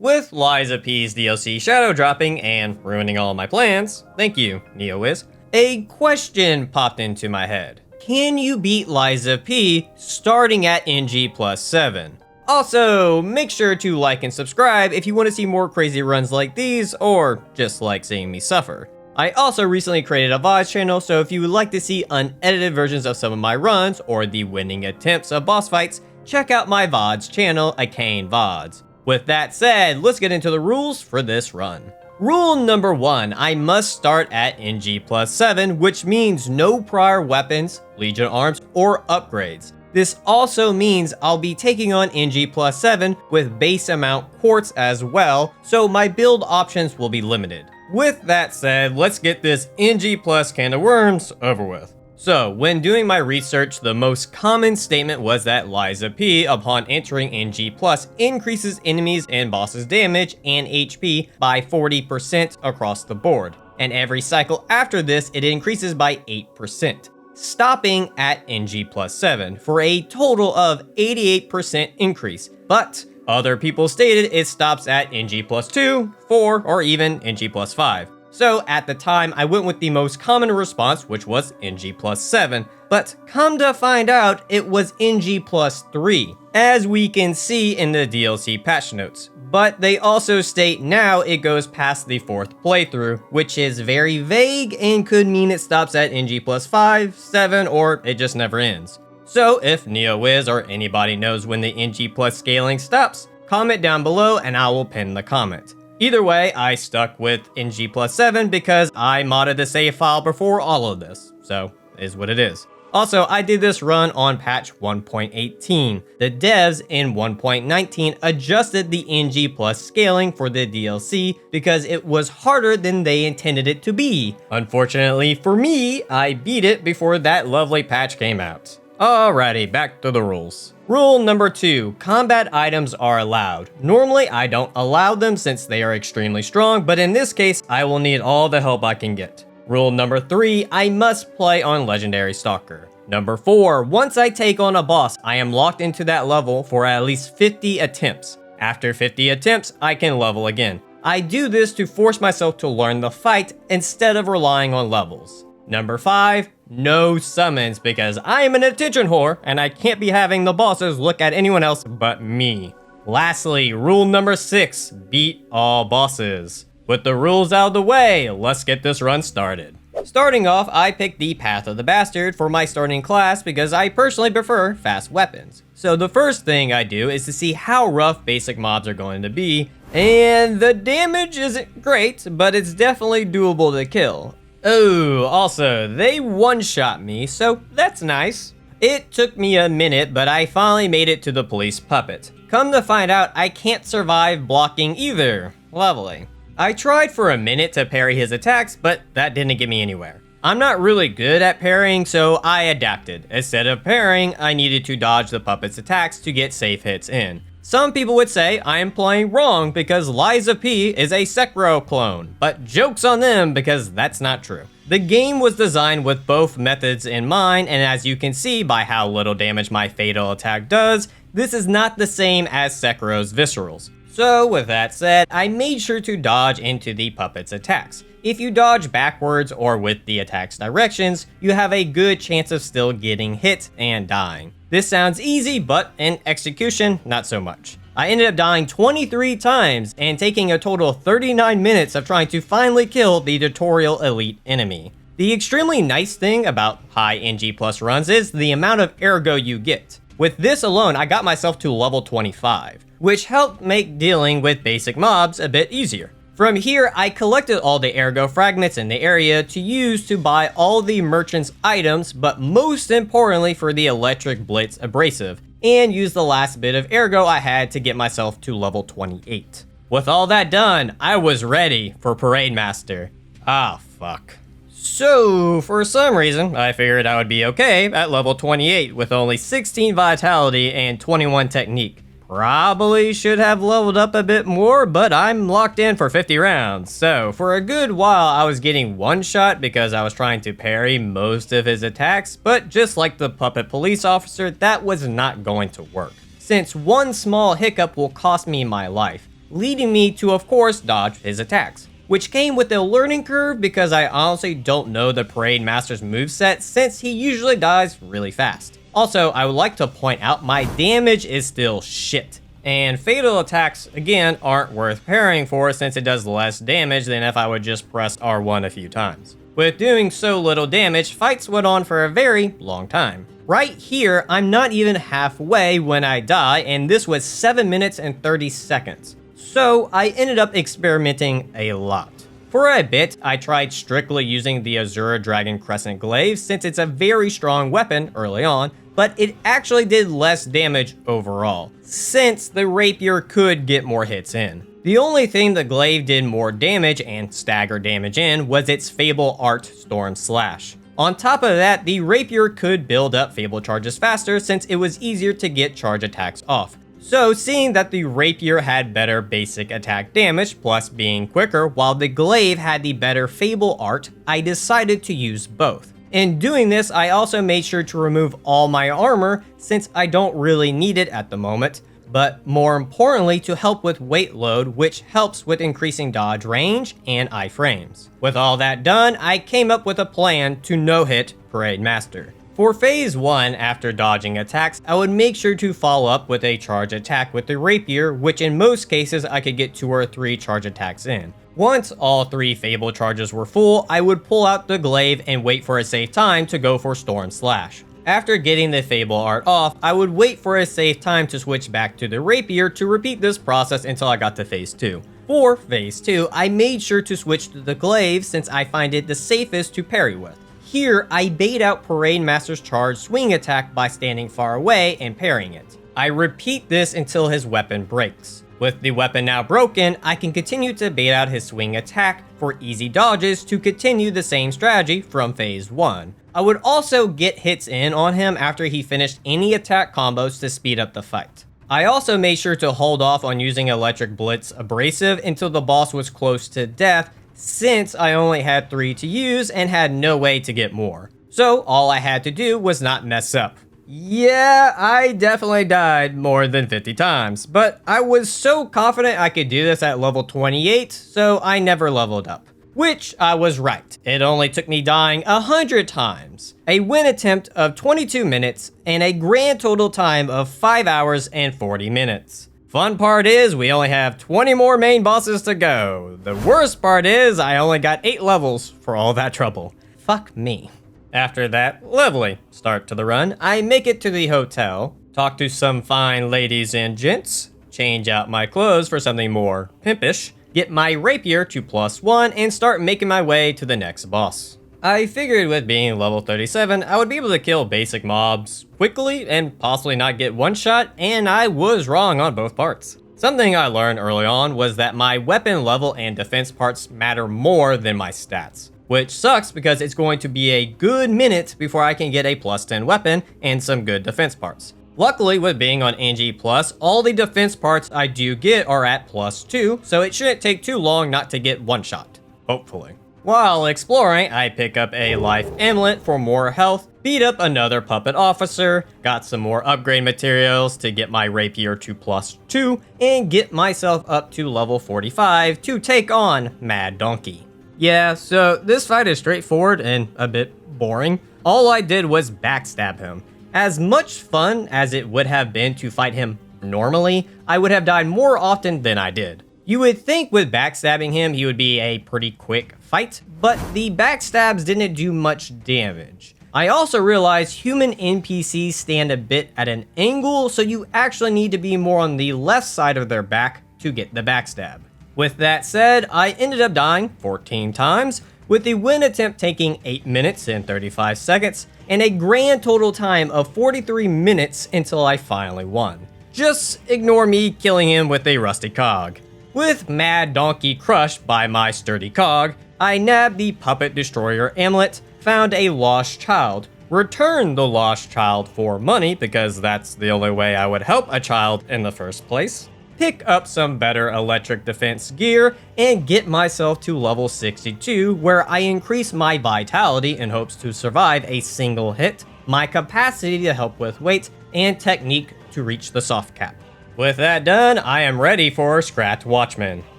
With Liza P's DLC shadow dropping and ruining all my plans, thank you, NeoWiz, a question popped into my head. Can you beat Liza P starting at NG+7? Also, make sure to like and subscribe if you want to see more crazy runs like these, or just like seeing me suffer. I also recently created a VODs channel, so if you would like to see unedited versions of some of my runs, or the winning attempts of boss fights, check out my VODs channel, Arcane VODs. With that said, let's get into the rules for this run. Rule number 1, I must start at NG+7, which means no prior weapons, Legion arms, or upgrades. This also means I'll be taking on NG+7 with base amount quartz as well, so my build options will be limited. With that said, let's get this NG+ can of worms over with. So, when doing my research, the most common statement was that Liza P, upon entering NG+, increases enemies and bosses' damage and HP by 40% across the board, and every cycle after this it increases by 8%, stopping at NG+7 for a total of 88% increase, but other people stated it stops at NG+2, 4, or even NG+5. So at the time, I went with the most common response, which was NG+7, but come to find out, it was NG+3, as we can see in the DLC patch notes. But they also state now it goes past the 4th playthrough, which is very vague and could mean it stops at NG+5, 7, or it just never ends. So if NeoWiz or anybody knows when the NG+ scaling stops, comment down below and I will pin the comment. Either way, I stuck with NG+7 because I modded the save file before all of this, so is what it is. Also, I did this run on patch 1.18. The devs in 1.19 adjusted the NG+ scaling for the DLC because it was harder than they intended it to be. Unfortunately for me, I beat it before that lovely patch came out. Alrighty, back to the rules. Rule number 2, combat items are allowed. Normally, I don't allow them since they are extremely strong, but in this case, I will need all the help I can get. Rule number 3, I must play on Legendary Stalker. Number 4, once I take on a boss, I am locked into that level for at least 50 attempts. After 50 attempts, I can level again. I do this to force myself to learn the fight instead of relying on levels. Number 5, no summons, because I am an attention whore and I can't be having the bosses look at anyone else but me. Lastly, rule number 6, beat all bosses. With the rules out of the way, let's get this run started. Starting off, I picked the Path of the Bastard for my starting class because I personally prefer fast weapons. So the first thing I do is to see how rough basic mobs are going to be, and the damage isn't great, but it's definitely doable to kill. Oh, also, they one-shot me, so that's nice. It took me a minute, but I finally made it to the police puppet. Come to find out, I can't survive blocking either. Lovely. I tried for a minute to parry his attacks, but that didn't get me anywhere. I'm not really good at parrying, so I adapted. Instead of parrying, I needed to dodge the puppet's attacks to get safe hits in. Some people would say I am playing wrong because Liza P is a Sekiro clone, but joke's on them because that's not true. The game was designed with both methods in mind, and as you can see by how little damage my fatal attack does, this is not the same as Sekiro's viscerals. So with that said, I made sure to dodge into the puppet's attacks. If you dodge backwards or with the attack's directions, you have a good chance of still getting hit and dying. This sounds easy, but in execution, not so much. I ended up dying 23 times and taking a total of 39 minutes of trying to finally kill the tutorial elite enemy. The extremely nice thing about high NG+ runs is the amount of ergo you get. With this alone, I got myself to level 25, which helped make dealing with basic mobs a bit easier. From here, I collected all the ergo fragments in the area to use to buy all the merchant's items, but most importantly for the electric blitz abrasive, and used the last bit of ergo I had to get myself to level 28. With all that done, I was ready for Parade Master. Ah, fuck. So, for some reason, I figured I would be okay at level 28 with only 16 vitality and 21 technique. Probably should have leveled up a bit more, but I'm locked in for 50 rounds. So for a good while, I was getting one shot because I was trying to parry most of his attacks, but just like the puppet police officer, that was not going to work, since one small hiccup will cost me my life. leading me to of course dodge his attacks, which came with a learning curve because I honestly don't know the Parade Master's moveset since he usually dies really fast. Also, I would like to point out my damage is still shit. And fatal attacks, again, aren't worth parrying for since it does less damage than if I would just press R1 a few times. With doing so little damage, fights went on for a very long time. Right here, I'm not even halfway when I die, and this was 7 minutes and 30 seconds. So I ended up experimenting a lot. For a bit, I tried strictly using the Azura Dragon Crescent Glaive since it's a very strong weapon early on, but it actually did less damage overall, since the rapier could get more hits in. The only thing the glaive did more damage and stagger damage in was its Fable Art Storm Slash. On top of that, the rapier could build up Fable charges faster since it was easier to get charge attacks off. So seeing that the rapier had better basic attack damage plus being quicker while the glaive had the better Fable art, I decided to use both. In doing this, I also made sure to remove all my armor since I don't really need it at the moment, but more importantly to help with weight load, which helps with increasing dodge range and iframes. With all that done, I came up with a plan to no-hit Parade Master. For phase 1, after dodging attacks, I would make sure to follow up with a charge attack with the rapier, which in most cases I could get 2 or 3 charge attacks in. Once all 3 Fable charges were full, I would pull out the glaive and wait for a safe time to go for Storm Slash. After getting the Fable art off, I would wait for a safe time to switch back to the rapier to repeat this process until I got to phase 2. For phase 2, I made sure to switch to the glaive since I find it the safest to parry with. Here, I bait out Parade Master's charge swing attack by standing far away and parrying it. I repeat this until his weapon breaks. With the weapon now broken, I can continue to bait out his swing attack for easy dodges to continue the same strategy from phase 1. I would also get hits in on him after he finished any attack combos to speed up the fight. I also made sure to hold off on using Electric Blitz Abrasive until the boss was close to death, since I only had 3 to use and had no way to get more. So all I had to do was not mess up. Yeah, I definitely died more than 50 times, but I was so confident I could do this at level 28, so I never leveled up. Which I was right. It only took me dying 100 times, a win attempt of 22 minutes, and a grand total time of 5 hours and 40 minutes. Fun part is we only have 20 more main bosses to go. The worst part is I only got 8 levels for all that trouble. Fuck me. After that lovely start to the run, I make it to the hotel, talk to some fine ladies and gents, change out my clothes for something more pimpish, get my rapier to +1, and start making my way to the next boss. I figured with being level 37, I would be able to kill basic mobs quickly and possibly not get one shot, and I was wrong on both parts. Something I learned early on was that my weapon level and defense parts matter more than my stats, which sucks because it's going to be a good minute before I can get a +10 weapon and some good defense parts. Luckily, with being on NG+, all the defense parts I do get are at +2, so it shouldn't take too long not to get one shot. Hopefully. While exploring, I pick up a life amulet for more health, beat up another puppet officer, got some more upgrade materials to get my rapier to +2, and get myself up to level 45 to take on Mad Donkey. Yeah, so this fight is straightforward and a bit boring. All I did was backstab him. As much fun as it would have been to fight him normally, I would have died more often than I did. You would think with backstabbing him he would be a pretty quick fight, but the backstabs didn't do much damage. I also realized human NPCs stand a bit at an angle, so you actually need to be more on the left side of their back to get the backstab. With that said, I ended up dying 14 times, with the win attempt taking 8 minutes and 35 seconds, and a grand total time of 43 minutes until I finally won. Just ignore me killing him with a rusty cog. With Mad Donkey crushed by my sturdy cog, I nabbed the Puppet Destroyer amulet, found a lost child, returned the lost child for money because that's the only way I would help a child in the first place, pick up some better electric defense gear, and get myself to level 62 where I increase my vitality in hopes to survive a single hit, my capacity to help with weight, and technique to reach the soft cap. With that done, I am ready for Scrapped Watchman.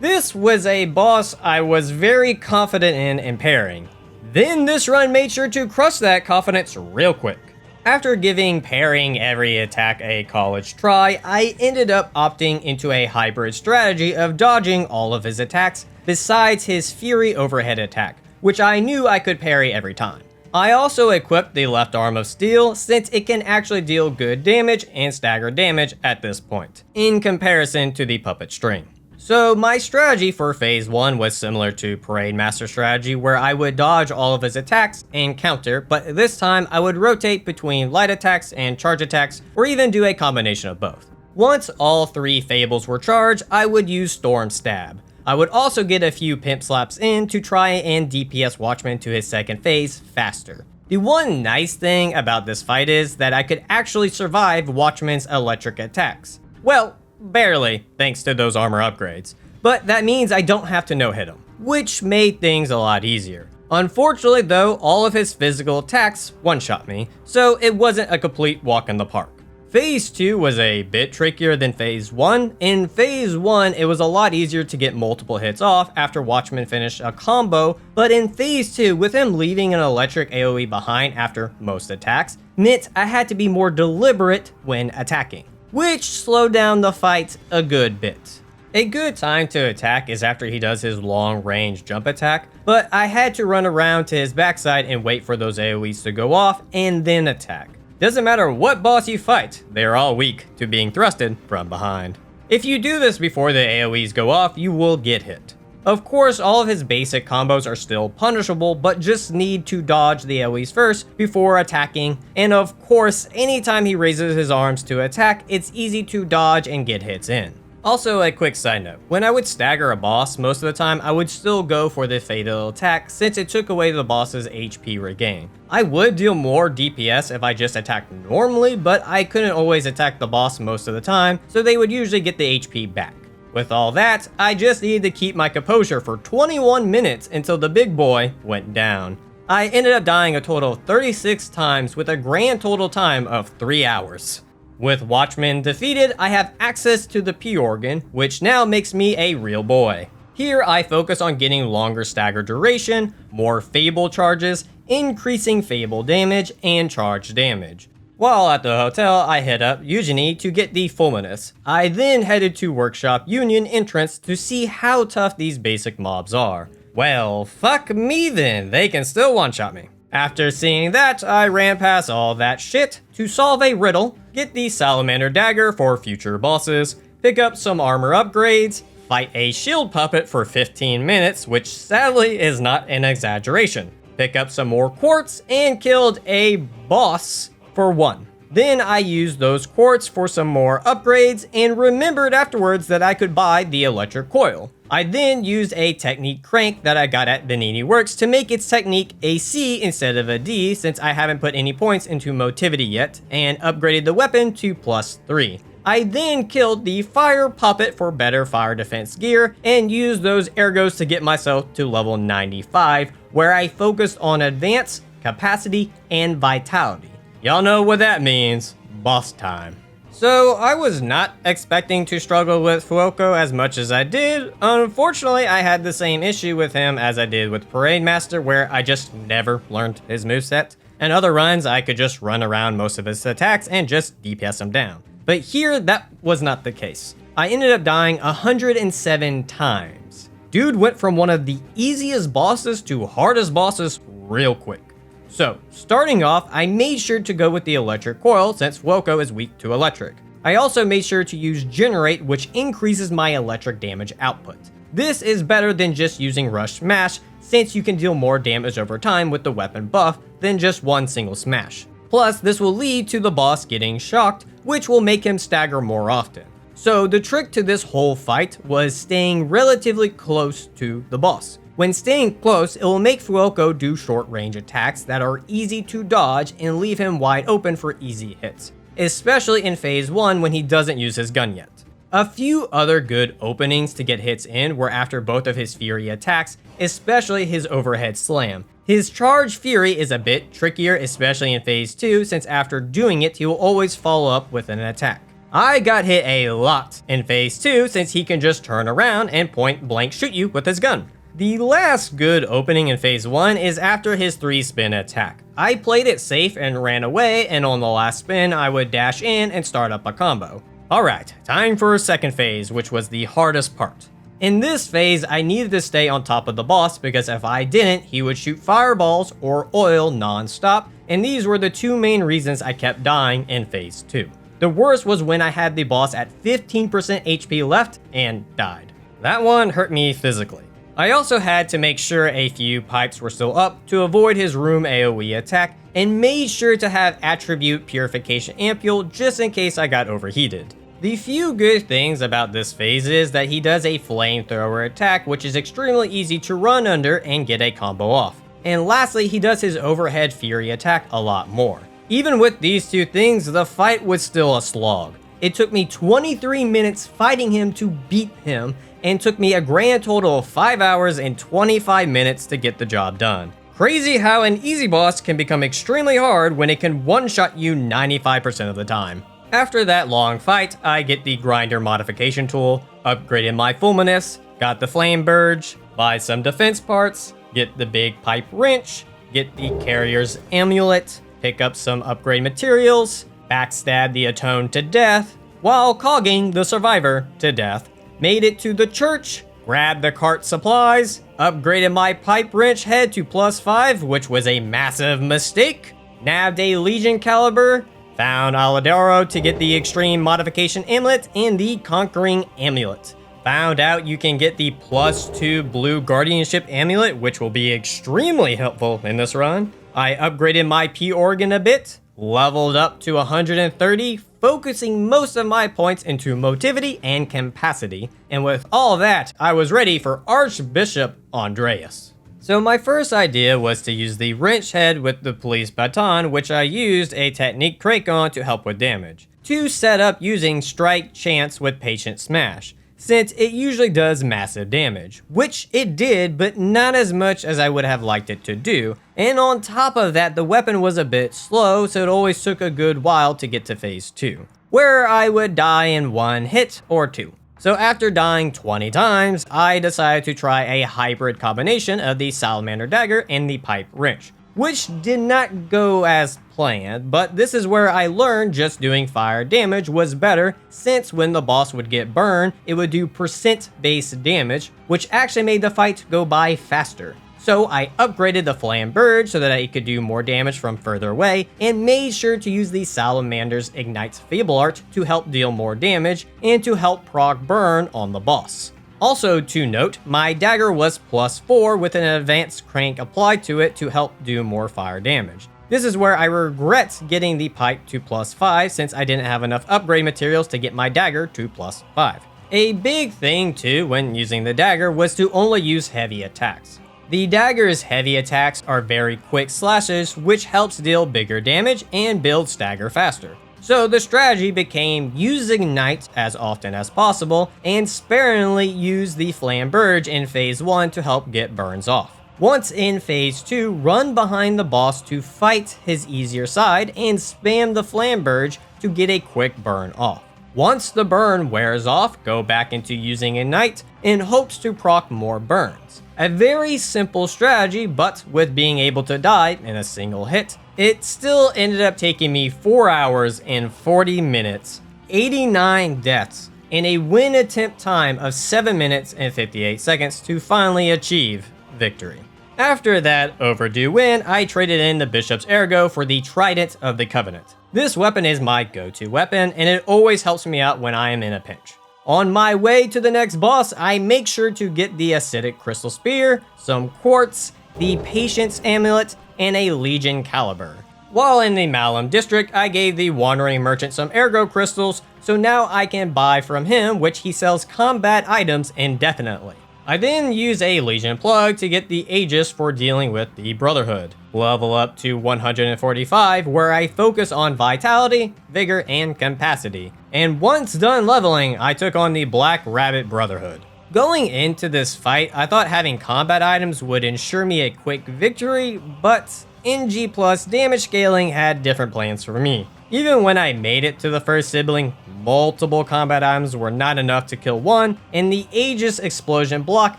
This was a boss I was very confident in impairing. Then this run made sure to crush that confidence real quick. After giving parrying every attack a college try, I ended up opting into a hybrid strategy of dodging all of his attacks, besides his Fury overhead attack, which I knew I could parry every time. I also equipped the left arm of steel since it can actually deal good damage and stagger damage at this point, in comparison to the puppet string. So my strategy for phase 1 was similar to Parade Master strategy, where I would dodge all of his attacks and counter, but this time I would rotate between light attacks and charge attacks, or even do a combination of both. Once all 3 fables were charged, I would use Storm Stab. I would also get a few pimp slaps in to try and DPS Watchman to his second phase faster. The one nice thing about this fight is that I could actually survive Watchman's electric attacks. Well, barely, thanks to those armor upgrades. But that means I don't have to no-hit him, which made things a lot easier. Unfortunately though, all of his physical attacks one-shot me, so it wasn't a complete walk in the park. Phase 2 was a bit trickier than Phase 1. In Phase 1, it was a lot easier to get multiple hits off after Watchman finished a combo, but in Phase 2, with him leaving an electric AoE behind after most attacks, meant I had to be more deliberate when attacking, which slowed down the fight a good bit. A good time to attack is after he does his long-range jump attack, but I had to run around to his backside and wait for those AoEs to go off and then attack. Doesn't matter what boss you fight, they are all weak to being thrusted from behind. If you do this before the AoEs go off, you will get hit. Of course, all of his basic combos are still punishable, but just need to dodge the AoEs first before attacking, and of course, anytime he raises his arms to attack, it's easy to dodge and get hits in. Also, a quick side note, when I would stagger a boss, most of the time I would still go for the fatal attack since it took away the boss's HP regain. I would deal more DPS if I just attacked normally, but I couldn't always attack the boss most of the time, so they would usually get the HP back. With all that, I just needed to keep my composure for 21 minutes until the big boy went down. I ended up dying a total of 36 times with a grand total time of 3 hours. With Watchman defeated, I have access to the P organ, which now makes me a real boy. Here I focus on getting longer stagger duration, more Fable charges, increasing Fable damage, and charge damage. While at the hotel, I hit up Eugenie to get the Fulminous. I then headed to Workshop Union entrance to see how tough these basic mobs are. Well, fuck me then, they can still one-shot me. After seeing that, I ran past all that shit to solve a riddle, get the Salamander Dagger for future bosses, pick up some armor upgrades, fight a shield puppet for 15 minutes, which sadly is not an exaggeration, pick up some more quartz, and killed a boss for 1. Then I used those quartz for some more upgrades and remembered afterwards that I could buy the electric coil. I then used a technique crank that I got at Benini Works to make its technique a C instead of a D since I haven't put any points into motivity yet, and upgraded the weapon to +3. I then killed the fire puppet for better fire defense gear and used those ergos to get myself to level 95, where I focused on advance, capacity, and vitality. Y'all know what that means, boss time. So I was not expecting to struggle with Fuoco as much as I did. Unfortunately, I had the same issue with him as I did with Parade Master, where I just never learned his moveset. And other runs, I could just run around most of his attacks and just DPS him down. But here, that was not the case. I ended up dying 107 times. Dude went from one of the easiest bosses to hardest bosses real quick. So, starting off, I made sure to go with the electric coil since Fuoco is weak to electric. I also made sure to use Generate, which increases my electric damage output. This is better than just using Rush Smash, since you can deal more damage over time with the weapon buff than just one single smash. Plus, this will lead to the boss getting shocked, which will make him stagger more often. So the trick to this whole fight was staying relatively close to the boss. When staying close, it will make Fuoco do short range attacks that are easy to dodge and leave him wide open for easy hits, especially in phase 1 when he doesn't use his gun yet. A few other good openings to get hits in were after both of his Fury attacks, especially his overhead slam. His charge Fury is a bit trickier, especially in phase 2, since after doing it, he will always follow up with an attack. I got hit a lot in phase 2 since he can just turn around and point blank shoot you with his gun. The last good opening in phase 1 is after his 3-spin attack. I played it safe and ran away, and on the last spin I would dash in and start up a combo. Alright, time for second phase, which was the hardest part. In this phase, I needed to stay on top of the boss because if I didn't, he would shoot fireballs or oil non-stop, and these were the two main reasons I kept dying in phase 2. The worst was when I had the boss at 15% HP left and died. That one hurt me physically. I also had to make sure a few pipes were still up to avoid his room AoE attack, and made sure to have attribute purification ampule just in case I got overheated. The few good things about this phase is that he does a flamethrower attack, which is extremely easy to run under and get a combo off. And lastly, he does his overhead fury attack a lot more. Even with these two things, the fight was still a slog. It took me 23 minutes fighting him to beat him, and took me a grand total of 5 hours and 25 minutes to get the job done. Crazy how an easy boss can become extremely hard when it can one-shot you 95% of the time. After that long fight, I get the grinder modification tool, upgraded my fulminous, got the flame burge, buy some defense parts, get the big pipe wrench, get the carrier's amulet, pick up some upgrade materials, backstab the atone to death, while cogging the survivor to death, made it to the church, grabbed the cart supplies, upgraded my pipe wrench head to +5, which was a massive mistake, nabbed a Legion caliber, found Aladaro to get the extreme modification amulet and the conquering amulet. Found out you can get the +2 blue guardianship amulet, which will be extremely helpful in this run. I upgraded my P organ a bit, leveled up to 130, focusing most of my points into motivity and capacity, and with all that, I was ready for Archbishop Andreas. So my first idea was to use the wrench head with the police baton, which I used a technique crank on to help with damage, to set up using strike chance with patient smash, since it usually does massive damage, which it did, but not as much as I would have liked it to do, and on top of that, the weapon was a bit slow, so it always took a good while to get to phase 2, where I would die in one hit or two. So after dying 20 times, I decided to try a hybrid combination of the salamander dagger and the pipe wrench, which did not go as planned, but this is where I learned just doing fire damage was better, since when the boss would get burned, it would do percent-based damage, which actually made the fight go by faster. So I upgraded the flamberge so that it could do more damage from further away, and made sure to use the Salamander's Ignite's Fable Art to help deal more damage, and to help proc burn on the boss. Also to note, my dagger was +4 with an advanced crank applied to it to help do more fire damage. This is where I regret getting the pipe to +5 since I didn't have enough upgrade materials to get my dagger to +5. A big thing too when using the dagger was to only use heavy attacks. The dagger's heavy attacks are very quick slashes, which helps deal bigger damage and build stagger faster. So the strategy became use Ignite as often as possible, and sparingly use the flamberge in phase 1 to help get burns off. Once in phase 2, run behind the boss to fight his easier side, and spam the flamberge to get a quick burn off. Once the burn wears off, go back into using Ignite in hopes to proc more burns. A very simple strategy, but with being able to die in a single hit, it still ended up taking me 4 hours and 40 minutes, 89 deaths, and a win attempt time of 7 minutes and 58 seconds to finally achieve victory. After that overdue win, I traded in the Bishop's Ergo for the Trident of the Covenant. This weapon is my go-to weapon, and it always helps me out when I am in a pinch. On my way to the next boss, I make sure to get the Acidic Crystal Spear, some quartz, the Patience Amulet, and a Legion Caliber. While in the Malum District, I gave the Wandering Merchant some Ergo Crystals, so now I can buy from him, which he sells combat items indefinitely. I then use a Legion plug to get the Aegis for dealing with the Brotherhood. Level up to 145, where I focus on Vitality, Vigor, and Capacity. And once done leveling, I took on the Black Rabbit Brotherhood. Going into this fight, I thought having combat items would ensure me a quick victory, but NG+ damage scaling had different plans for me. Even when I made it to the first sibling, multiple combat items were not enough to kill one, and the Aegis explosion block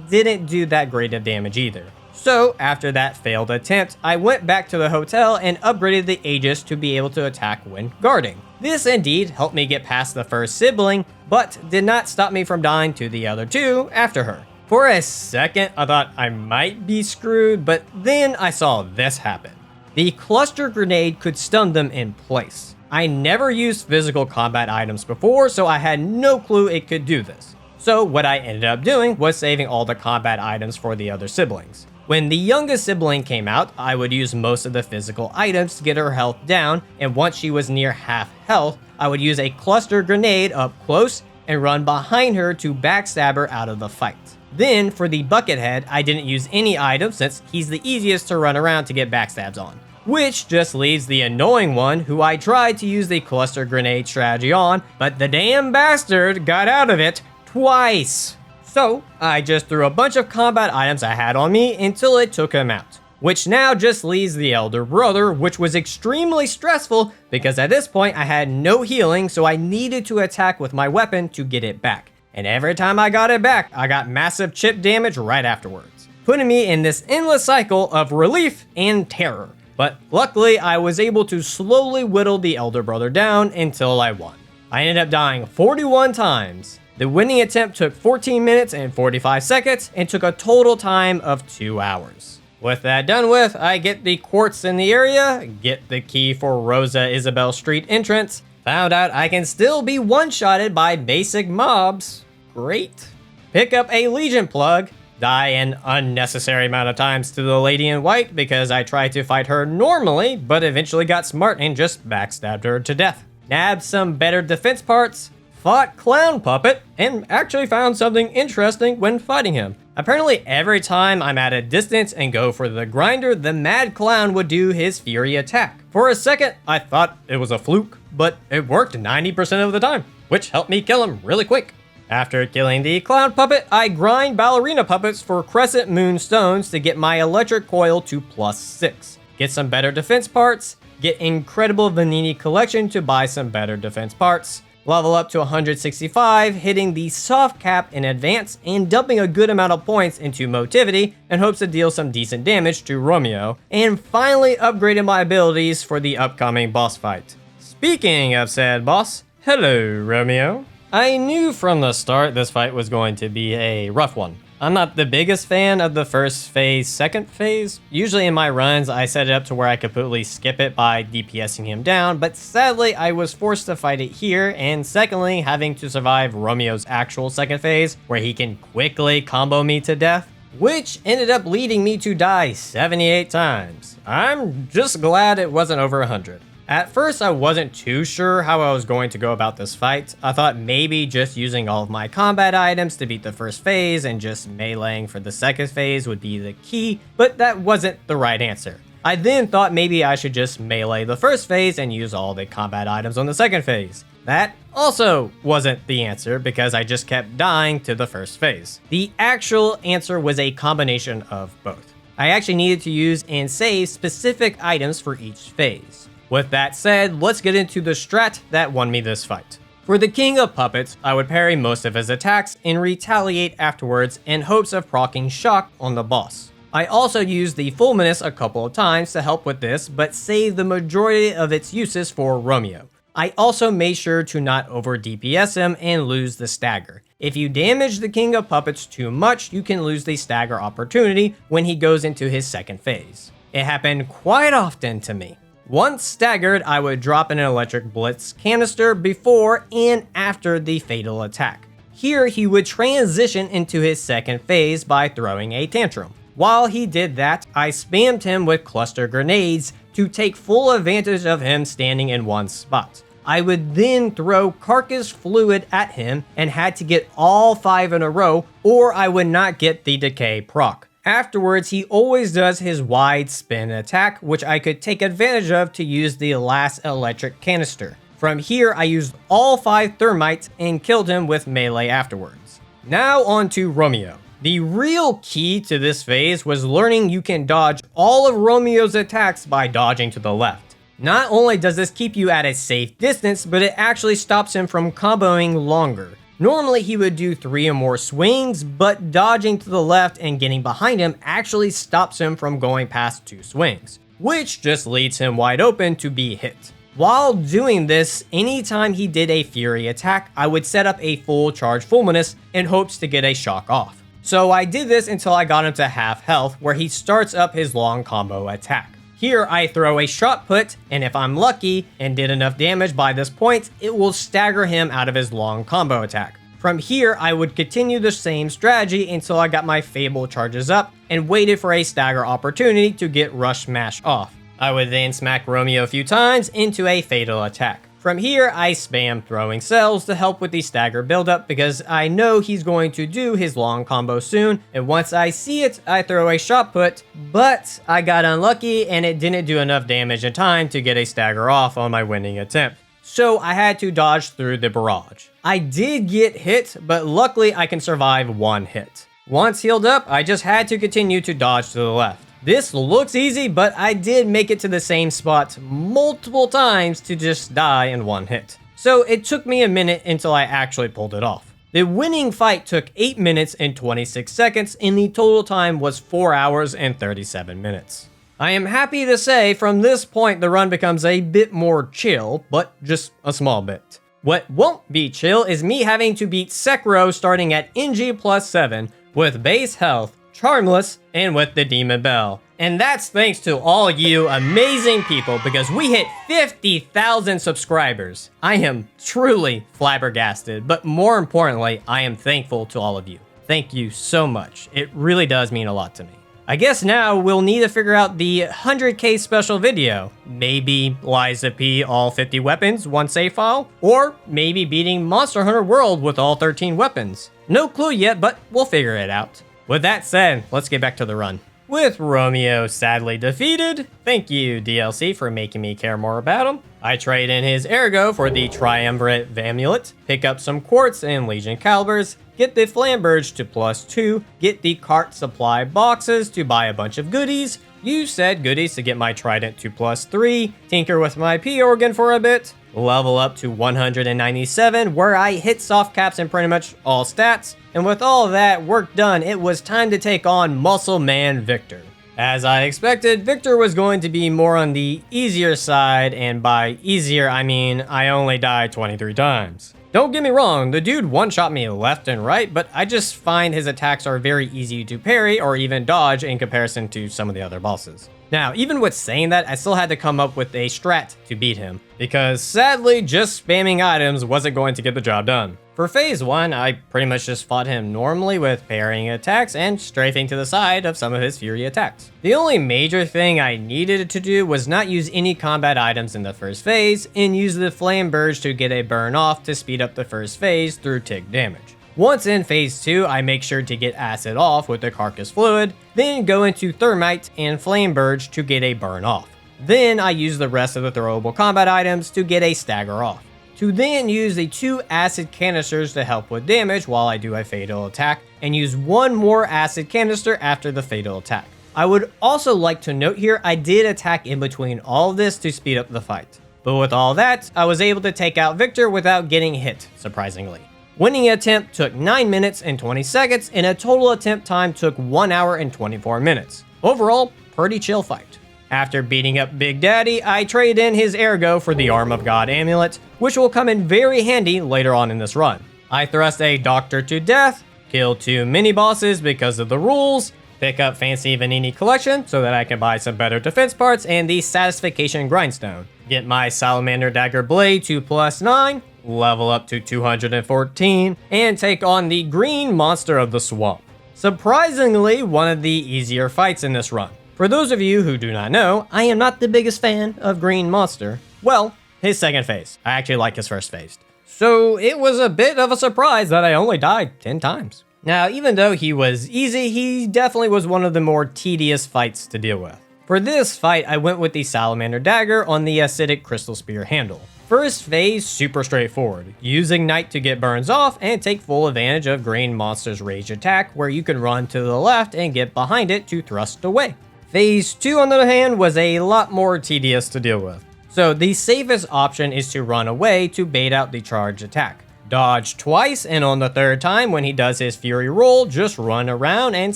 didn't do that great of damage either. So after that failed attempt, I went back to the hotel and upgraded the Aegis to be able to attack when guarding. This indeed helped me get past the first sibling, but did not stop me from dying to the other two after her. For a second, I thought I might be screwed, but then I saw this happen. The cluster grenade could stun them in place. I never used physical combat items before, so I had no clue it could do this. So what I ended up doing was saving all the combat items for the other siblings. When the youngest sibling came out, I would use most of the physical items to get her health down, and once she was near half health, I would use a cluster grenade up close and run behind her to backstab her out of the fight. Then, for the Buckethead, I didn't use any items since he's the easiest to run around to get backstabs on. Which just leaves the annoying one who I tried to use the cluster grenade strategy on, but the damn bastard got out of it twice. So, I just threw a bunch of combat items I had on me until it took him out. Which now just leaves the elder brother, which was extremely stressful because at this point I had no healing, so I needed to attack with my weapon to get it back. And every time I got it back, I got massive chip damage right afterwards, putting me in this endless cycle of relief and terror. But luckily, I was able to slowly whittle the elder brother down until I won. I ended up dying 41 times. The winning attempt took 14 minutes and 45 seconds and took a total time of 2 hours. With that done with, I get the quartz in the area, get the key for Rosa Isabel Street entrance, found out I can still be one-shotted by basic mobs. Great. Pick up a Legion plug, die an unnecessary amount of times to the lady in white because I tried to fight her normally, but eventually got smart and just backstabbed her to death. Nabbed some better defense parts, fought Clown Puppet, and actually found something interesting when fighting him. Apparently every time I'm at a distance and go for the grinder, the Mad Clown would do his Fury attack. For a second, I thought it was a fluke, but it worked 90% of the time, which helped me kill him really quick. After killing the Clown Puppet, I grind Ballerina Puppets for Crescent Moon Stones to get my Electric Coil to +6. Get some better defense parts, get Incredible Vanini Collection to buy some better defense parts, level up to 165, hitting the soft cap in advance and dumping a good amount of points into Motivity in hopes to deal some decent damage to Romeo, and finally upgraded my abilities for the upcoming boss fight. Speaking of said boss, hello Romeo. I knew from the start this fight was going to be a rough one. I'm not the biggest fan of the first phase, second phase. Usually in my runs, I set it up to where I completely skip it by DPSing him down, but sadly I was forced to fight it here, and secondly, having to survive Romeo's actual second phase, where he can quickly combo me to death, which ended up leading me to die 78 times. I'm just glad it wasn't over 100. At first, I wasn't too sure how I was going to go about this fight. I thought maybe just using all of my combat items to beat the first phase and just meleeing for the second phase would be the key, but that wasn't the right answer. I then thought maybe I should just melee the first phase and use all the combat items on the second phase. That also wasn't the answer because I just kept dying to the first phase. The actual answer was a combination of both. I actually needed to use and save specific items for each phase. With that said, let's get into the strat that won me this fight. For the King of Puppets, I would parry most of his attacks and retaliate afterwards in hopes of proccing Shock on the boss. I also used the Fulminous a couple of times to help with this, but saved the majority of its uses for Romeo. I also made sure to not over DPS him and lose the stagger. If you damage the King of Puppets too much, you can lose the stagger opportunity when he goes into his second phase. It happened quite often to me. Once staggered, I would drop an Electric Blitz canister before and after the fatal attack. Here, he would transition into his second phase by throwing a tantrum. While he did that, I spammed him with cluster grenades to take full advantage of him standing in one spot. I would then throw Carcass Fluid at him and had to get all 5 in a row or I would not get the Decay proc. Afterwards, he always does his wide spin attack, which I could take advantage of to use the last electric canister. From here, I used all 5 thermites and killed him with melee afterwards. Now on to Romeo. The real key to this phase was learning you can dodge all of Romeo's attacks by dodging to the left. Not only does this keep you at a safe distance, but it actually stops him from comboing longer. Normally he would do 3 or more swings, but dodging to the left and getting behind him actually stops him from going past 2 swings, which just leaves him wide open to be hit. While doing this, anytime he did a fury attack, I would set up a full charge Fulminous in hopes to get a shock off. So I did this until I got him to half health, where he starts up his long combo attack. Here I throw a shot put, and if I'm lucky and did enough damage by this point, it will stagger him out of his long combo attack. From here, I would continue the same strategy until I got my Fable charges up and waited for a stagger opportunity to get Rush Mash off. I would then smack Romeo a few times into a fatal attack. From here, I spam throwing cells to help with the stagger buildup because I know he's going to do his long combo soon, and once I see it, I throw a shot put, but I got unlucky and it didn't do enough damage in time to get a stagger off on my winning attempt. So I had to dodge through the barrage. I did get hit, but luckily I can survive 1 hit. Once healed up, I just had to continue to dodge to the left. This looks easy, but I did make it to the same spot multiple times to just die in 1 hit. So it took me a minute until I actually pulled it off. The winning fight took 8 minutes and 26 seconds, and the total time was 4 hours and 37 minutes. I am happy to say from this point the run becomes a bit more chill, but just a small bit. What won't be chill is me having to beat Sekiro starting at NG+7 with base health, Charmless, and with the Demon Bell. And that's thanks to all you amazing people because we hit 50,000 subscribers. I am truly flabbergasted, but more importantly, I am thankful to all of you. Thank you so much. It really does mean a lot to me. I guess now we'll need to figure out the 100k special video. Maybe Liza P all 50 weapons, 1 save file, or maybe beating Monster Hunter World with all 13 weapons. No clue yet, but we'll figure it out. With that said, let's get back to the run. With Romeo sadly defeated, thank you DLC for making me care more about him. I trade in his Ergo for the Triumvirate Amulet, pick up some Quartz and Legion Calibers, get the Flamberge to +2, get the Cart Supply boxes to buy a bunch of goodies, use said goodies to get my Trident to +3, tinker with my P-Organ for a bit, level up to 197 where I hit soft caps in pretty much all stats, and with all that work done, it was time to take on Muscle Man Victor. As I expected, Victor was going to be more on the easier side, and by easier I mean I only died 23 times. Don't get me wrong, the dude one-shot me left and right, but I just find his attacks are very easy to parry or even dodge in comparison to some of the other bosses. Now, even with saying that, I still had to come up with a strat to beat him, because sadly, just spamming items wasn't going to get the job done. For phase 1, I pretty much just fought him normally with parrying attacks and strafing to the side of some of his fury attacks. The only major thing I needed to do was not use any combat items in the first phase, and use the Flamberge to get a burn off to speed up the first phase through tick damage. Once in phase 2, I make sure to get acid off with the carcass fluid, then go into thermite and Flamberge to get a burn off. Then I use the rest of the throwable combat items to get a stagger off. To then use the 2 acid canisters to help with damage while I do a fatal attack, and use 1 more acid canister after the fatal attack. I would also like to note here I did attack in between all of this to speed up the fight. But with all that, I was able to take out Victor without getting hit, surprisingly. Winning attempt took 9 minutes and 20 seconds, and a total attempt time took 1 hour and 24 minutes. Overall, pretty chill fight. After beating up Big Daddy, I trade in his Ergo for the Arm of God amulet, which will come in very handy later on in this run. I thrust a Doctor to death, kill 2 mini-bosses because of the rules, pick up Fancy Vanini collection so that I can buy some better defense parts, and the Satisfaction Grindstone. Get my Salamander Dagger Blade to +9, level up to 214, and take on the Green Monster of the Swamp. Surprisingly, one of the easier fights in this run. For those of you who do not know, I am not the biggest fan of Green Monster. Well, his second phase. I actually like his first phase. So it was a bit of a surprise that I only died 10 times. Now, even though he was easy, he definitely was one of the more tedious fights to deal with. For this fight, I went with the Salamander Dagger on the acidic Crystal Spear handle. First phase, super straightforward. Use Ignite to get burns off and take full advantage of Green Monster's rage attack, where you can run to the left and get behind it to thrust away. Phase 2, on the other hand, was a lot more tedious to deal with. So the safest option is to run away to bait out the charge attack. Dodge twice, and on the third time when he does his fury roll, just run around and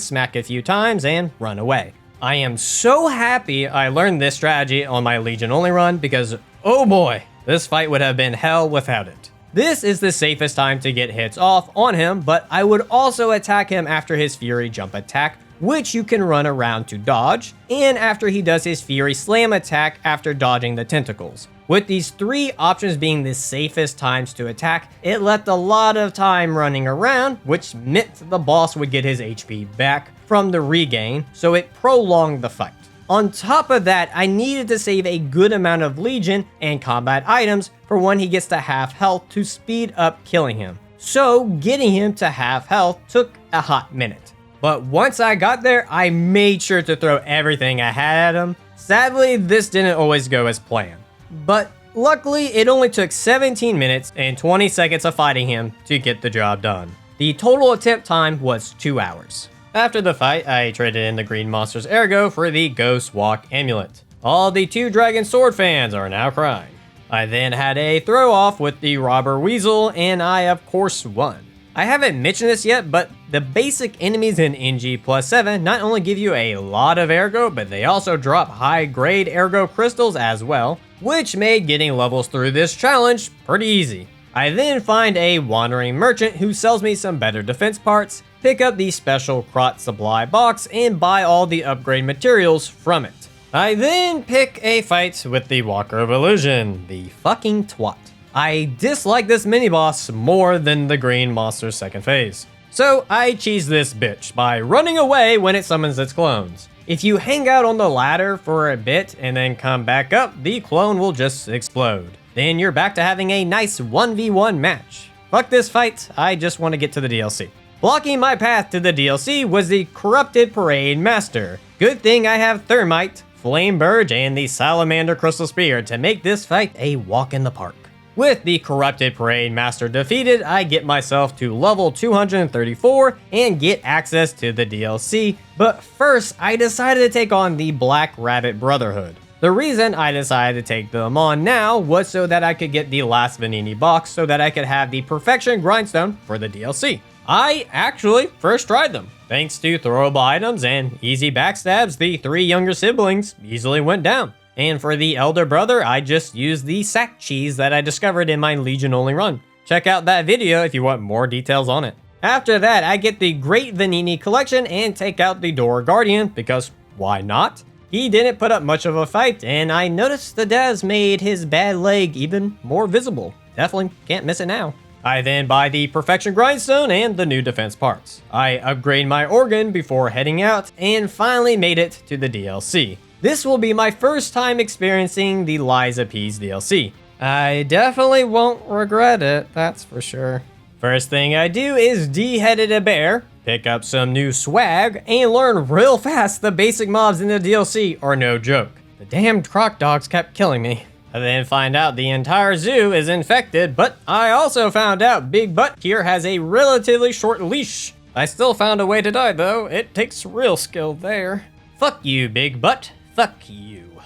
smack a few times and run away. I am so happy I learned this strategy on my Legion only run because, oh boy, this fight would have been hell without it. This is the safest time to get hits off on him, but I would also attack him after his Fury Jump attack, which you can run around to dodge, and after he does his Fury Slam attack after dodging the tentacles. With these three options being the safest times to attack, it left a lot of time running around, which meant the boss would get his HP back from the regain, so it prolonged the fight. On top of that, I needed to save a good amount of Legion and combat items for when he gets to half health to speed up killing him. So getting him to half health took a hot minute. But once I got there, I made sure to throw everything I had at him. Sadly, this didn't always go as planned. But luckily, it only took 17 minutes and 20 seconds of fighting him to get the job done. The total attempt time was 2 hours. After the fight, I traded in the Green Monster's Ergo for the Ghost Walk Amulet. All the 2 Dragon Sword fans are now crying. I then had a throw-off with the Robber Weasel, and I of course won. I haven't mentioned this yet, but the basic enemies in NG+7 not only give you a lot of Ergo, but they also drop high-grade Ergo crystals as well, which made getting levels through this challenge pretty easy. I then find a wandering merchant who sells me some better defense parts, pick up the special Crot supply box, and buy all the upgrade materials from it. I then pick a fight with the Walker of Illusion, the fucking twat. I dislike this mini-boss more than the Green Monster's second phase. So I cheese this bitch by running away when it summons its clones. If you hang out on the ladder for a bit and then come back up, the clone will just explode. Then you're back to having a nice 1v1 match. Fuck this fight, I just want to get to the DLC. Blocking my path to the DLC was the Corrupted Parade Master. Good thing I have Thermite, Flame Burge, and the Salamander Crystal Spear to make this fight a walk in the park. With the Corrupted Parade Master defeated, I get myself to level 234 and get access to the DLC, but first I decided to take on the Black Rabbit Brotherhood. The reason I decided to take them on now was so that I could get the last Venini box so that I could have the Perfection Grindstone for the DLC. I actually first tried them. Thanks to throwable items and easy backstabs, the 3 younger siblings easily went down. And for the elder brother, I just used the sack cheese that I discovered in my Legion only run. Check out that video if you want more details on it. After that, I get the Great Venini collection and take out the Door Guardian, because why not? He didn't put up much of a fight, and I noticed the devs made his bad leg even more visible. Definitely can't miss it now. I then buy the Perfection Grindstone and the new defense parts. I upgrade my organ before heading out, and finally made it to the DLC. This will be my first time experiencing the Lies of P's DLC. I definitely won't regret it, that's for sure. First thing I do is de-headed a bear, pick up some new swag, and learn real fast the basic mobs in the DLC are no joke. The damn croc dogs kept killing me. I then find out the entire zoo is infected, but I also found out Big Butt here has a relatively short leash. I still found a way to die though, it takes real skill there. Fuck you, Big Butt. Fuck you.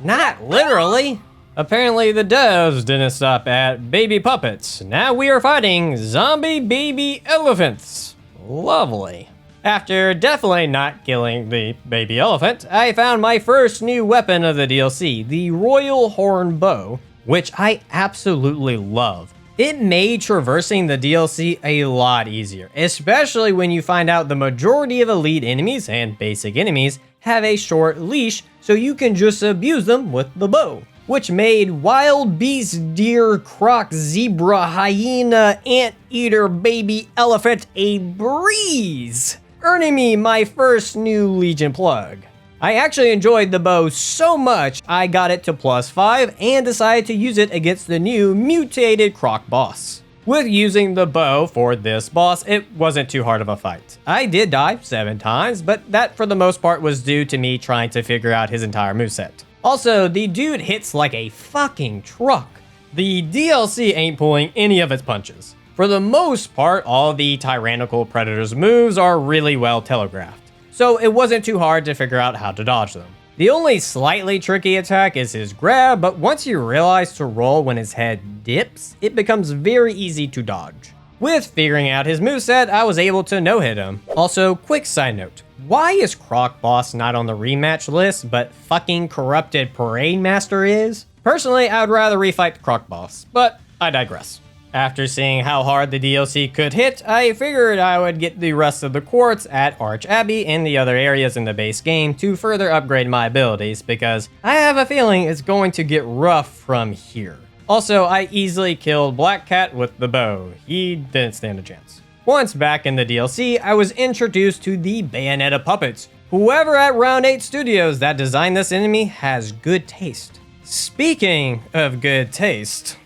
Not literally. Apparently the devs didn't stop at baby puppets. Now we are fighting zombie baby elephants. Lovely. After definitely not killing the baby elephant, I found my first new weapon of the DLC, the Royal Horn Bow, which I absolutely love. It made traversing the DLC a lot easier, especially when you find out the majority of elite enemies and basic enemies have a short leash, so you can just abuse them with the bow, which made wild beast, deer, croc, zebra, hyena, anteater, baby elephant a breeze, earning me my first new Legion plug. I actually enjoyed the bow so much, I got it to +5 and decided to use it against the new mutated croc boss. With using the bow for this boss, it wasn't too hard of a fight. I did die 7 times, but that for the most part was due to me trying to figure out his entire moveset. Also, the dude hits like a fucking truck. The DLC ain't pulling any of its punches. For the most part, all the Tyrannical Predator's moves are really well telegraphed, so it wasn't too hard to figure out how to dodge them. The only slightly tricky attack is his grab, but once you realize to roll when his head dips, it becomes very easy to dodge. With figuring out his moveset, I was able to no-hit him. Also, quick side note, why is Croc Boss not on the rematch list, but fucking Corrupted Parade Master is? Personally, I would rather refight the Croc Boss, but I digress. After seeing how hard the DLC could hit, I figured I would get the rest of the quartz at Arch Abbey and the other areas in the base game to further upgrade my abilities, because I have a feeling it's going to get rough from here. Also, I easily killed Black Cat with the bow. He didn't stand a chance. Once back in the DLC, I was introduced to the Bayonetta puppets. Whoever at Round 8 Studios that designed this enemy has good taste. Speaking of good taste...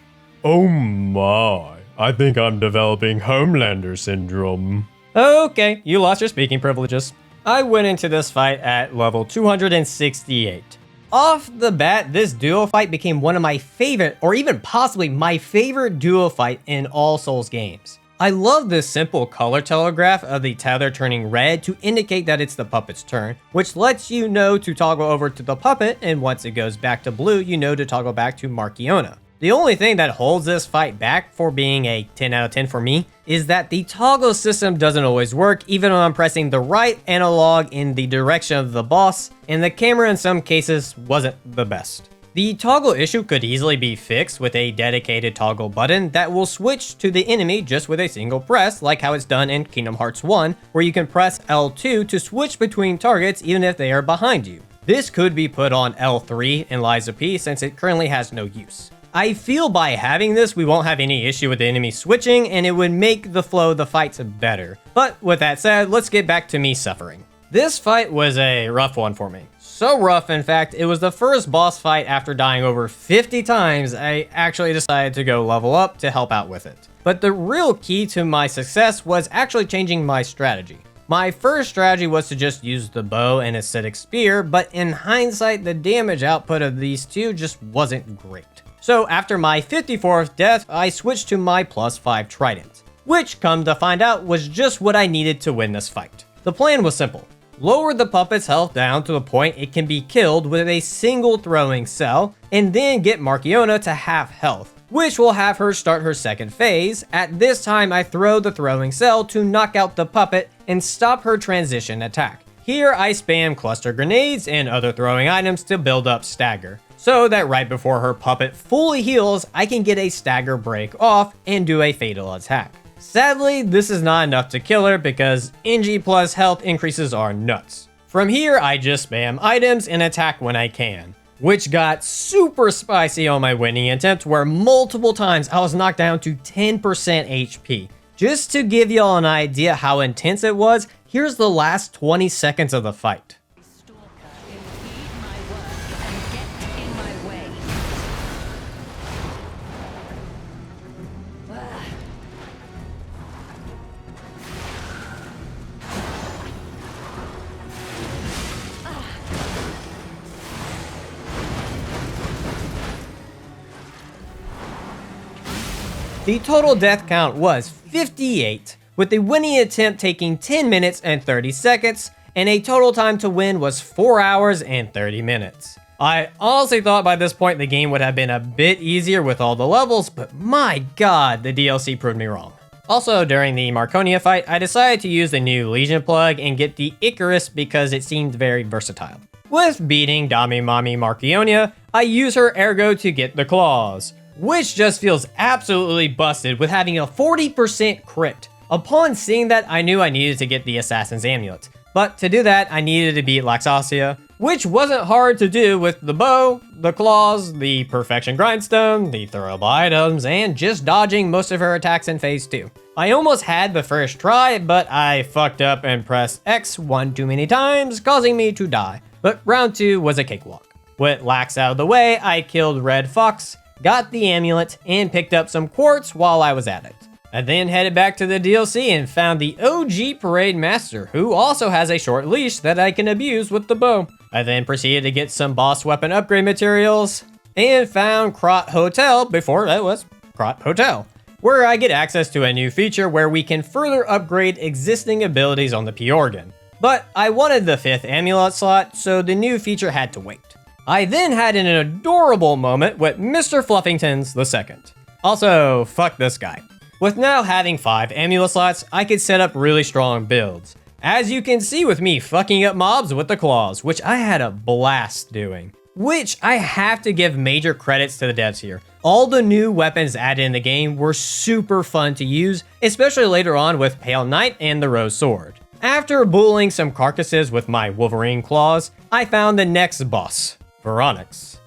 Oh my, I think I'm developing Homelander syndrome. Okay, you lost your speaking privileges. I went into this fight at level 268. Off the bat, this duo fight became one of my favorite, or even possibly my favorite duo fight in all Souls games. I love this simple color telegraph of the tether turning red to indicate that it's the puppet's turn, which lets you know to toggle over to the puppet, and once it goes back to blue, you know to toggle back to Markiona. The only thing that holds this fight back for being a 10 out of 10 for me is that the toggle system doesn't always work even when I'm pressing the right analog in the direction of the boss, and the camera in some cases wasn't the best. The toggle issue could easily be fixed with a dedicated toggle button that will switch to the enemy just with a single press, like how it's done in Kingdom Hearts 1, where you can press L2 to switch between targets even if they are behind you. This could be put on L3 in Lies of P since it currently has no use. I feel by having this, we won't have any issue with the enemy switching, and it would make the flow of the fights better. But with that said, let's get back to me suffering. This fight was a rough one for me. So rough, in fact, it was the first boss fight after dying over 50 times I actually decided to go level up to help out with it. But the real key to my success was actually changing my strategy. My first strategy was to just use the bow and acidic spear, but in hindsight, the damage output of these two just wasn't great. So after my 54th death, I switched to my +5 trident, which come to find out was just what I needed to win this fight. The plan was simple. Lower the puppet's health down to the point it can be killed with a single throwing cell, and then get Markiona to half health, which will have her start her second phase. At this time, I throw the throwing cell to knock out the puppet and stop her transition attack. Here I spam cluster grenades and other throwing items to build up stagger, so that right before her puppet fully heals, I can get a stagger break off and do a fatal attack. Sadly, this is not enough to kill her because NG+ health increases are nuts. From here, I just spam items and attack when I can, which got super spicy on my winning attempt where multiple times I was knocked down to 10% HP. Just to give y'all an idea how intense it was, here's the last 20 seconds of the fight. The total death count was 58, with the winning attempt taking 10 minutes and 30 seconds, and a total time to win was 4 hours and 30 minutes. I honestly thought by this point the game would have been a bit easier with all the levels, but my god, the DLC proved me wrong. Also, during the Marconia fight, I decided to use the new Legion plug and get the Icarus because it seemed very versatile. With beating Dami Mami Markionia, I use her ergo to get the claws, which just feels absolutely busted with having a 40% crit. Upon seeing that, I knew I needed to get the Assassin's Amulet. But to do that, I needed to beat Laxasia, which wasn't hard to do with the bow, the claws, the Perfection Grindstone, the throwable items, and just dodging most of her attacks in Phase 2. I almost had the first try, but I fucked up and pressed X one too many times, causing me to die. But round 2 was a cakewalk. With Lax out of the way, I killed Red Fox, got the amulet, and picked up some quartz while I was at it. I then headed back to the DLC and found the OG Parade Master, who also has a short leash that I can abuse with the bow. I then proceeded to get some boss weapon upgrade materials, and found Krot Hotel before it was Krot Hotel, where I get access to a new feature where we can further upgrade existing abilities on the P-Organ. But I wanted the 5th amulet slot, so the new feature had to wait. I then had an adorable moment with Mr. Fluffingtons II. Also, fuck this guy. With now having 5 amulet slots, I could set up really strong builds. As you can see with me fucking up mobs with the claws, which I had a blast doing. Which I have to give major credits to the devs here. All the new weapons added in the game were super fun to use, especially later on with Pale Knight and the Rose Sword. After bullying some carcasses with my Wolverine claws, I found the next boss, Veronix.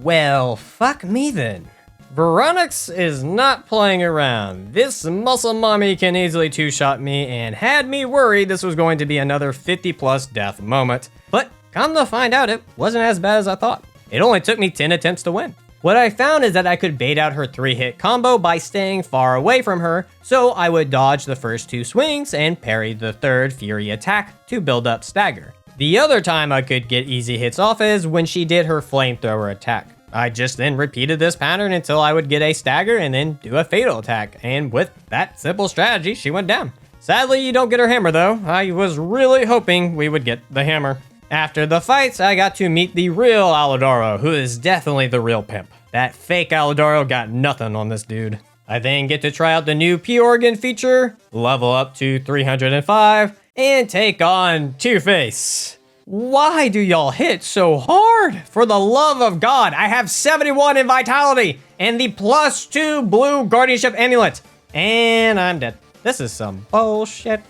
Well, fuck me then. Veronix is not playing around. This muscle mommy can easily two-shot me and had me worried this was going to be another 50+ death moment. But come to find out, it wasn't as bad as I thought. It only took me 10 attempts to win. What I found is that I could bait out her 3-hit combo by staying far away from her, so I would dodge the first 2 swings and parry the 3rd Fury attack to build up stagger. The other time I could get easy hits off is when she did her flamethrower attack. I just then repeated this pattern until I would get a stagger and then do a fatal attack, and with that simple strategy, she went down. Sadly, you don't get her hammer though. I was really hoping we would get the hammer. After the fights, I got to meet the real Alidoro, who is definitely the real pimp. That fake Alidoro got nothing on this dude. I then get to try out the new P-Organ feature, level up to 305, and take on Two-Face. Why do y'all hit so hard? For the love of God, I have 71 in vitality and the +2 blue guardianship amulet, and I'm dead. This is some bullshit.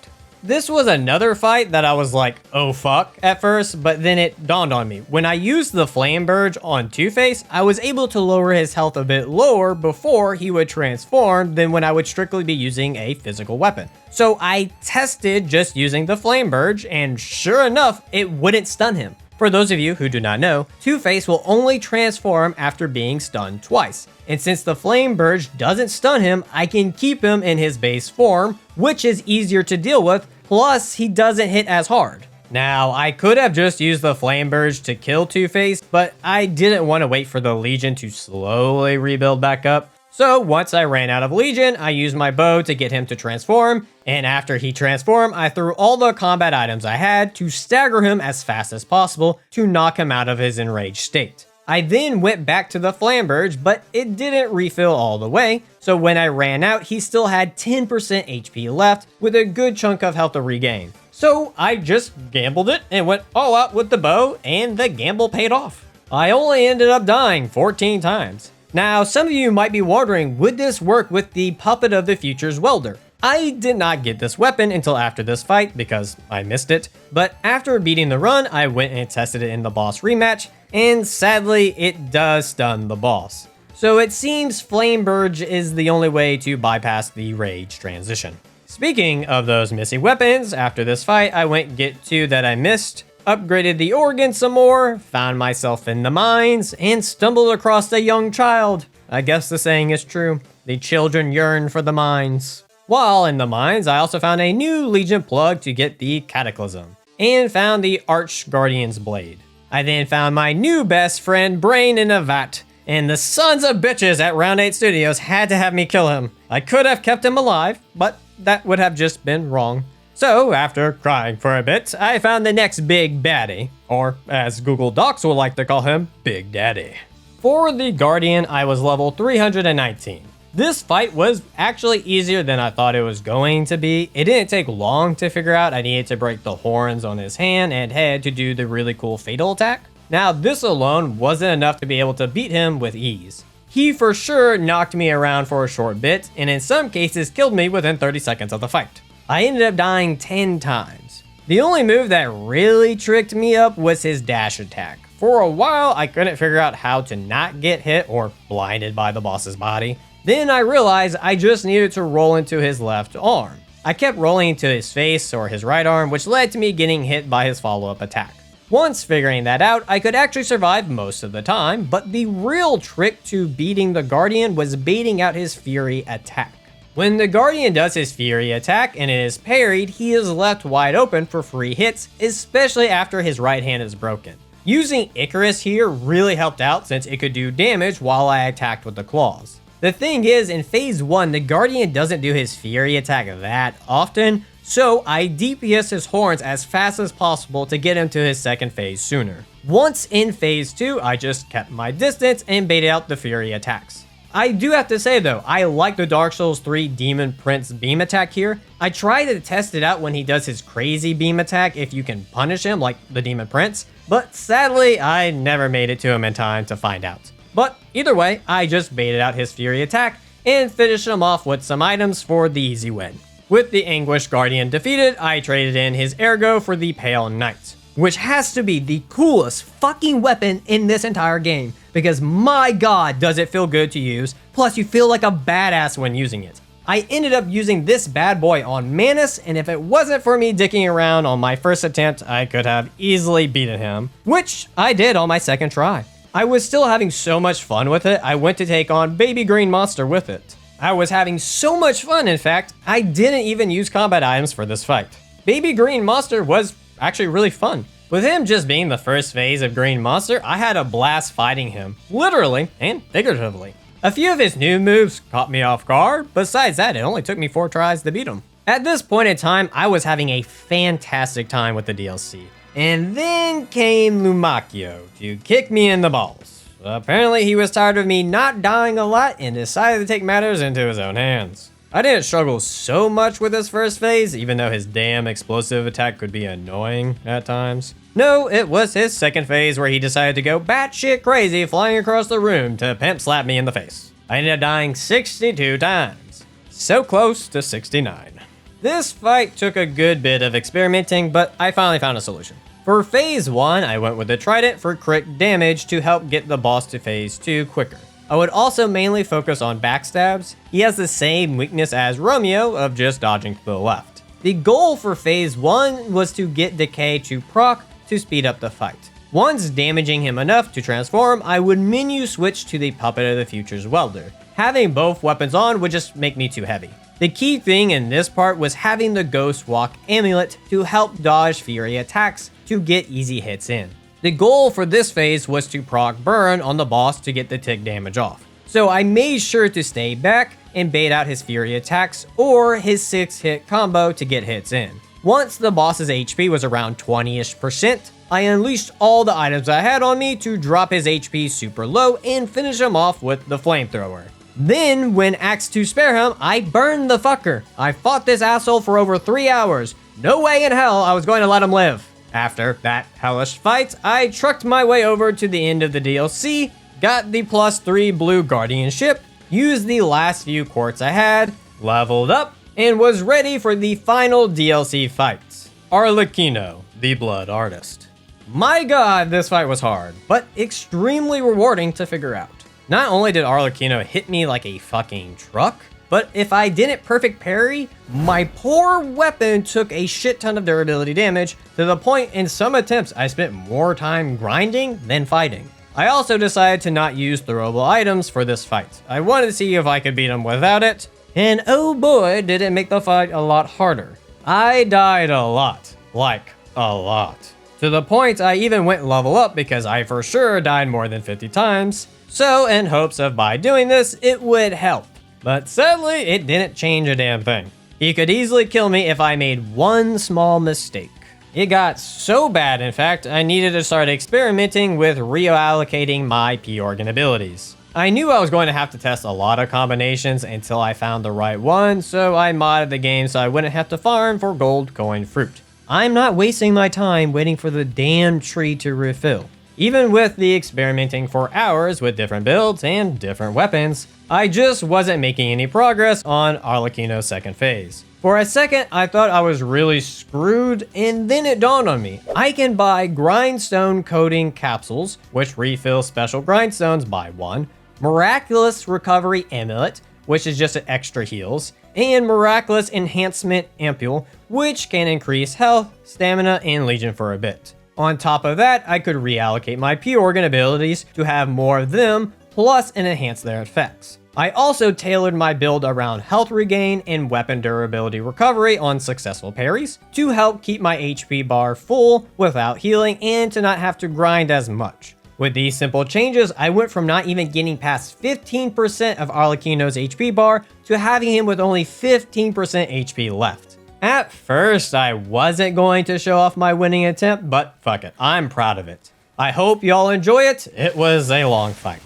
This was another fight that I was like, oh fuck, at first, but then it dawned on me. When I used the Flame Burge on Two-Face, I was able to lower his health a bit lower before he would transform than when I would strictly be using a physical weapon. So I tested just using the Flame Burge, and sure enough, it wouldn't stun him. For those of you who do not know, Two-Face will only transform after being stunned twice. And since the Flame Burge doesn't stun him, I can keep him in his base form, which is easier to deal with, plus he doesn't hit as hard. Now, I could have just used the Flame Burge to kill Two-Face, but I didn't want to wait for the Legion to slowly rebuild back up. So once I ran out of Legion, I used my bow to get him to transform, and after he transformed, I threw all the combat items I had to stagger him as fast as possible to knock him out of his enraged state. I then went back to the Flame Burge, but it didn't refill all the way, so when I ran out, he still had 10% HP left with a good chunk of health to regain. So I just gambled it and went all out with the bow, and the gamble paid off. I only ended up dying 14 times. Now, some of you might be wondering, would this work with the Puppet of the Future's welder? I did not get this weapon until after this fight because I missed it, but after beating the run, I went and tested it in the boss rematch, and sadly, it does stun the boss. So it seems Flame Burge is the only way to bypass the rage transition. Speaking of those missing weapons, after this fight, I went and get 2 that I missed, upgraded the organ some more, found myself in the mines, and stumbled across a young child. I guess the saying is true. The children yearn for the mines. While in the mines, I also found a new Legion plug to get the Cataclysm, and found the Arch Guardian's Blade. I then found my new best friend, Brain in a vat, and the sons of bitches at Round 8 Studios had to have me kill him. I could have kept him alive, but that would have just been wrong. So, after crying for a bit, I found the next big baddie, or as Google Docs would like to call him, Big Daddy. For the Guardian, I was level 319. This fight was actually easier than I thought it was going to be. It didn't take long to figure out I needed to break the horns on his hand and head to do the really cool fatal attack. Now, this alone wasn't enough to be able to beat him with ease. He for sure knocked me around for a short bit, and in some cases killed me within 30 seconds of the fight. I ended up dying 10 times. The only move that really tricked me up was his dash attack. For a while, I couldn't figure out how to not get hit or blinded by the boss's body. Then I realized I just needed to roll into his left arm. I kept rolling into his face or his right arm, which led to me getting hit by his follow-up attack. Once figuring that out, I could actually survive most of the time, but the real trick to beating the Guardian was baiting out his Fury attack. When the Guardian does his Fury attack and it is parried, he is left wide open for free hits, especially after his right hand is broken. Using Icarus here really helped out since it could do damage while I attacked with the claws. The thing is, in phase 1, the Guardian doesn't do his Fury attack that often, So I DPS his horns as fast as possible to get him to his second phase sooner. Once in phase 2, I just kept my distance and baited out the Fury attacks. I do have to say though, I like the Dark Souls 3 Demon Prince beam attack here. I try to test it out when he does his crazy beam attack if you can punish him like the Demon Prince, but sadly I never made it to him in time to find out. But either way, I just baited out his Fury attack and finished him off with some items for the easy win. With the Anguish Guardian defeated, I traded in his Ergo for the Pale Knight, which has to be the coolest fucking weapon in this entire game, because my god does it feel good to use, plus you feel like a badass when using it. I ended up using this bad boy on Manus, and if it wasn't for me dicking around on my first attempt, I could have easily beaten him, which I did on my second try. I was still having so much fun with it, I went to take on Baby Green Monster with it. I was having so much fun, in fact, I didn't even use combat items for this fight. Baby Green Monster was actually really fun. With him just being the first phase of Green Monster, I had a blast fighting him, literally and figuratively. A few of his new moves caught me off guard, besides that it only took me 4 tries to beat him. At this point in time, I was having a fantastic time with the DLC. And then came Lumakio to kick me in the balls. Apparently he was tired of me not dying a lot and decided to take matters into his own hands. I didn't struggle so much with his first phase, even though his damn explosive attack could be annoying at times. No, it was his second phase where he decided to go batshit crazy flying across the room to pimp slap me in the face. I ended up dying 62 times. So close to 69. This fight took a good bit of experimenting, but I finally found a solution. For phase 1, I went with the Trident for crit damage to help get the boss to phase 2 quicker. I would also mainly focus on backstabs. He has the same weakness as Romeo of just dodging to the left. The goal for phase 1 was to get Decay to proc to speed up the fight. Once damaging him enough to transform, I would menu switch to the Puppet of the Future's Welder. Having both weapons on would just make me too heavy. The key thing in this part was having the Ghost Walk amulet to help dodge Fury attacks to get easy hits in. The goal for this phase was to proc burn on the boss to get the tick damage off. So I made sure to stay back and bait out his Fury attacks or his 6-hit combo to get hits in. Once the boss's HP was around 20-ish%, I unleashed all the items I had on me to drop his HP super low and finish him off with the flamethrower. Then, when asked to spare him, I burned the fucker. I fought this asshole for over 3 hours. No way in hell I was going to let him live. After that hellish fight, I trucked my way over to the end of the DLC, got the +3 blue guardianship, used the last few quartz I had, leveled up, and was ready for the final DLC fight. Arlecchino, the Blood Artist. My god, this fight was hard, but extremely rewarding to figure out. Not only did Arlecchino hit me like a fucking truck, but if I didn't perfect parry, my poor weapon took a shit ton of durability damage to the point in some attempts I spent more time grinding than fighting. I also decided to not use throwable items for this fight. I wanted to see if I could beat him without it, and oh boy did it make the fight a lot harder. I died a lot, like a lot. To the point I even went level up because I for sure died more than 50 times, so in hopes of by doing this it would help. But sadly, it didn't change a damn thing. He could easily kill me if I made one small mistake. It got so bad, in fact, I needed to start experimenting with reallocating my P-Organ abilities. I knew I was going to have to test a lot of combinations until I found the right one, so I modded the game so I wouldn't have to farm for gold coin fruit. I'm not wasting my time waiting for the damn tree to refill. Even with the experimenting for hours with different builds and different weapons, I just wasn't making any progress on Arlecchino's second phase. For a second, I thought I was really screwed, and then it dawned on me. I can buy grindstone coating capsules, which refill special grindstones by 1, miraculous recovery amulet, which is just an extra heals, and miraculous enhancement ampule, which can increase health, stamina, and legion for a bit. On top of that, I could reallocate my P-Organ abilities to have more of them, plus enhance their effects. I also tailored my build around health regain and weapon durability recovery on successful parries to help keep my HP bar full without healing and to not have to grind as much. With these simple changes, I went from not even getting past 15% of Arlecchino's HP bar to having him with only 15% HP left. At first, I wasn't going to show off my winning attempt, but fuck it, I'm proud of it. I hope y'all enjoy it. It was a long fight.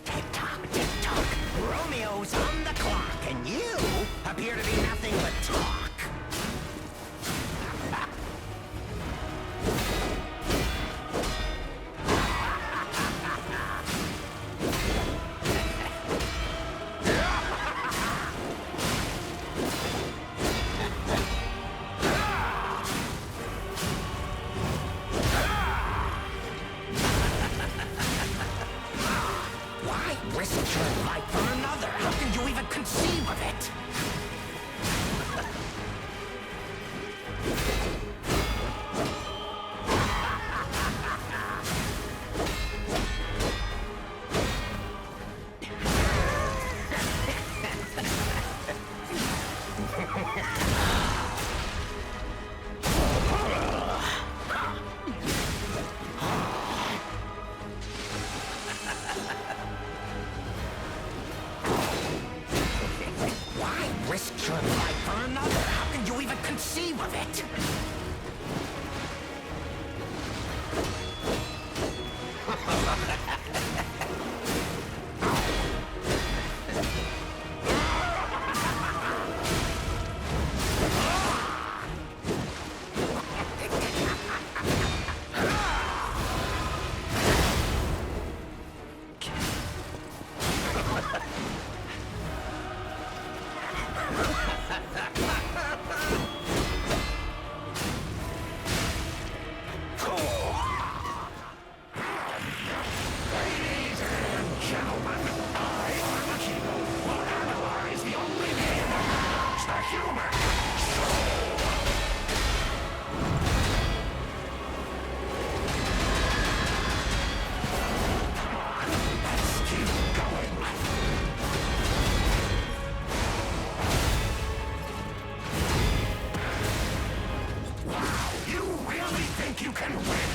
Tick-tock, tick-tock. Romeo's on the clock, and you appear to be nothing but talk. Why risk your life for another? How can you even conceive of it? Why risk your life for another? How can you even conceive of it? You can win!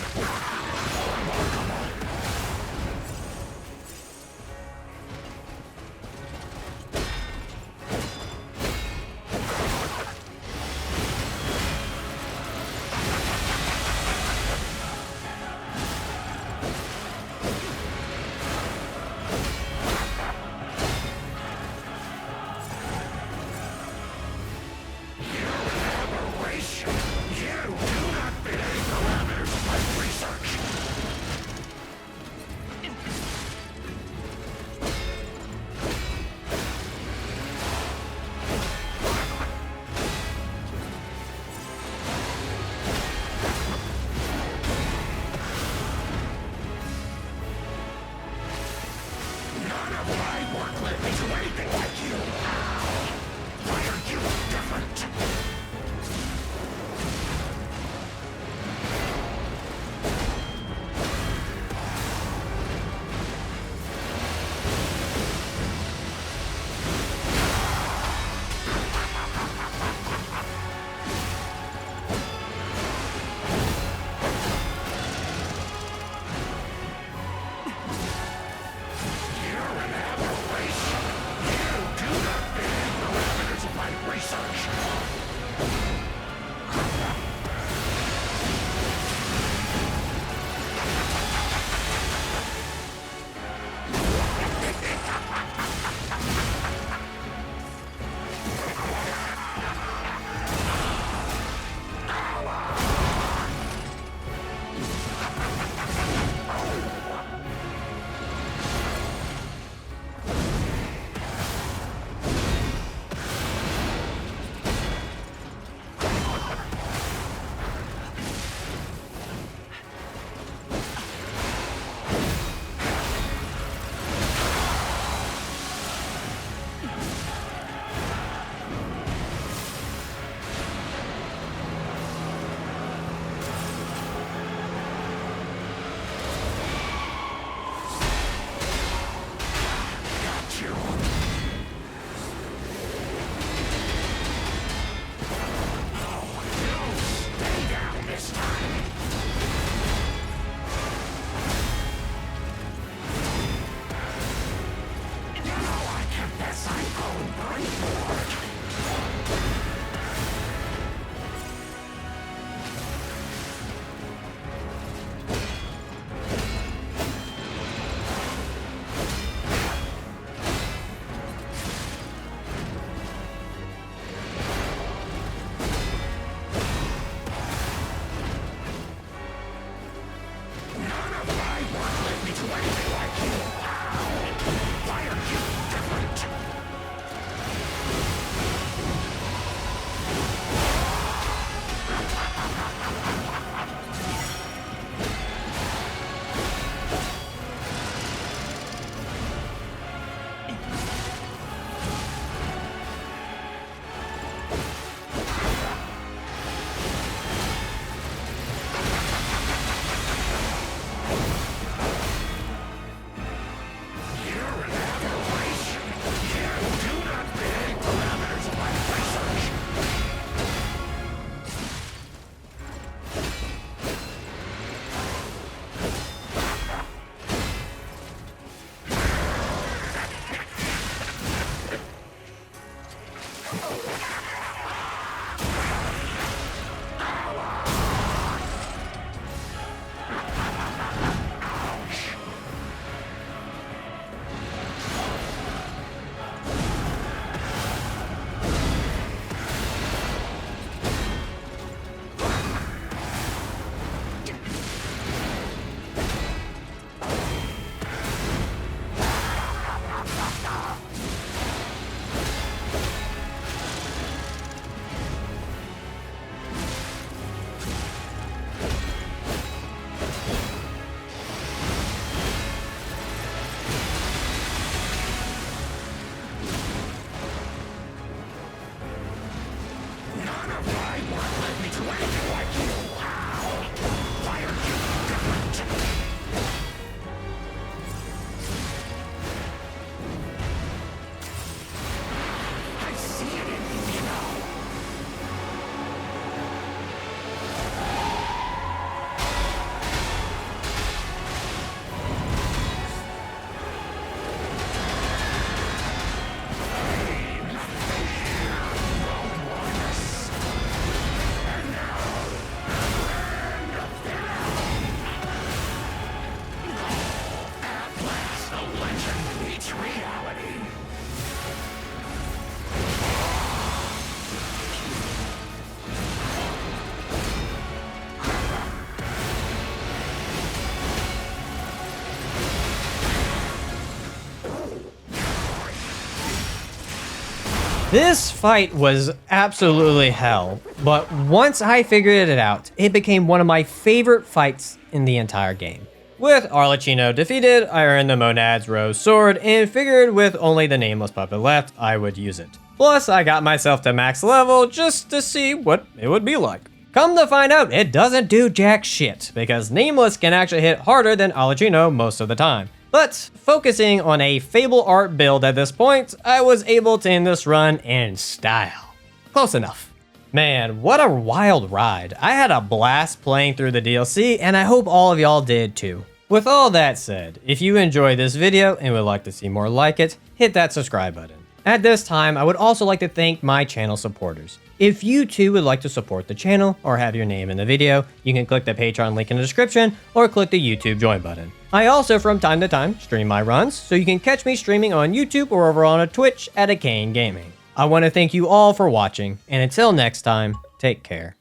This fight was absolutely hell, but once I figured it out, it became one of my favorite fights in the entire game. With Arlecchino defeated, I earned the Monad's Rose Sword and figured with only the nameless puppet left, I would use it. Plus, I got myself to max level just to see what it would be like. Come to find out, it doesn't do jack shit, because Nameless can actually hit harder than Arlecchino most of the time. But focusing on a Fable Art build at this point, I was able to end this run in style. Close enough. Man, what a wild ride. I had a blast playing through the DLC, and I hope all of y'all did too. With all that said, if you enjoyed this video and would like to see more like it, hit that subscribe button. At this time, I would also like to thank my channel supporters. If you too would like to support the channel or have your name in the video, you can click the Patreon link in the description or click the YouTube join button. I also from time to time stream my runs, so you can catch me streaming on YouTube or over on Twitch at Arcane Gaming. I want to thank you all for watching, and until next time, take care.